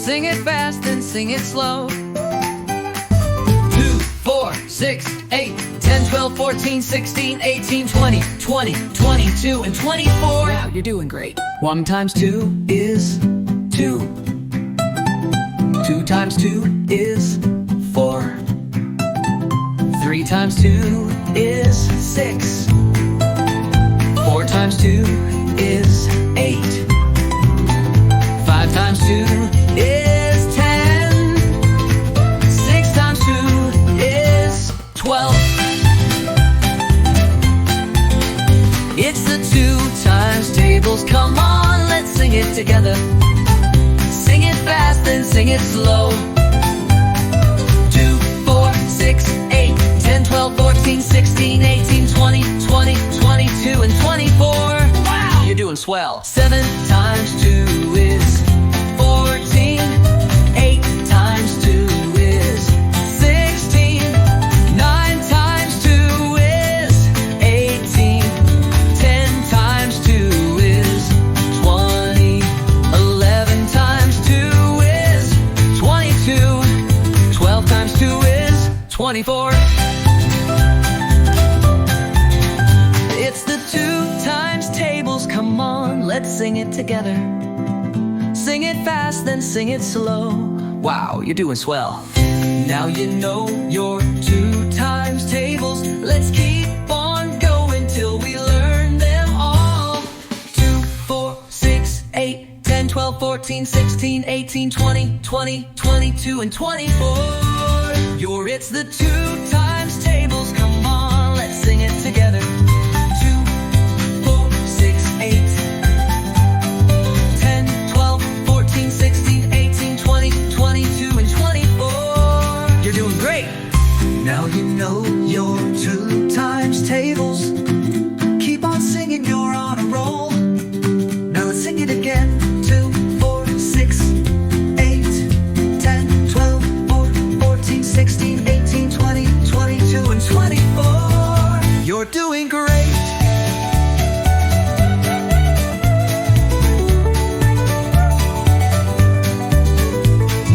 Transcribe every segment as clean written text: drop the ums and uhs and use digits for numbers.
Sing it fast and sing it slow. 2, 4, 6, 8, 10, 12, 14, 16, 18, 20, 20, 22, and 24. Wow, you're doing great. 1 times 2 is 2. 2 times 2 is 4. 3 times 2 is 6. 4 times 2 is 8. 5 times 2 is 10. 6 times 2 is 12. It's the 2 times tables. Come on, let's sing it together. Sing it fast and sing it slow. 2, 4, 6, 8, 10, 12, 14, 16, 18, 20, 20, 22, and 24. Wow, you're doing swell. 7 times 2 is 14. 8 times 2 is 16. 9 times 2 is 18. 10 times 2 is 20. 11 times 2 is 22. 12 times 2 is 24. It's the 2 times tables. Come on, let's sing it together. Sing it fast, then sing it slow. Wow, you're doing swell. Now you know your 2 times tables. Let's keep on going till we learn them all. 2, 4, 6, 8, 10, 12, 14, 16, 18, 20, 20, 22, and 24. It's the 2 times tables. Come on, let's sing it together. 2, 4, 6, 8, 10, 12, 14, 16, 18, 20, 22, and 24. You're doing great. Now you know your 2 times tables. Keep on singing, you're on a roll. Now let's sing it again. 2, 4, 6, 8, 10, 12, 14, 16, 18, 20, 22, and 24. You're doing great.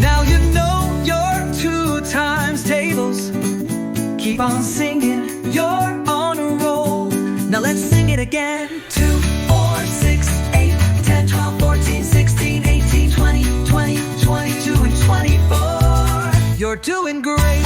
Now you know your 2 times tables. Keep on singing, you're on a roll. Now let's sing it again. 2, 4, 6, 8, 10, 12, 14, 16, 18, 20, 20, 22, and 24. You're doing great.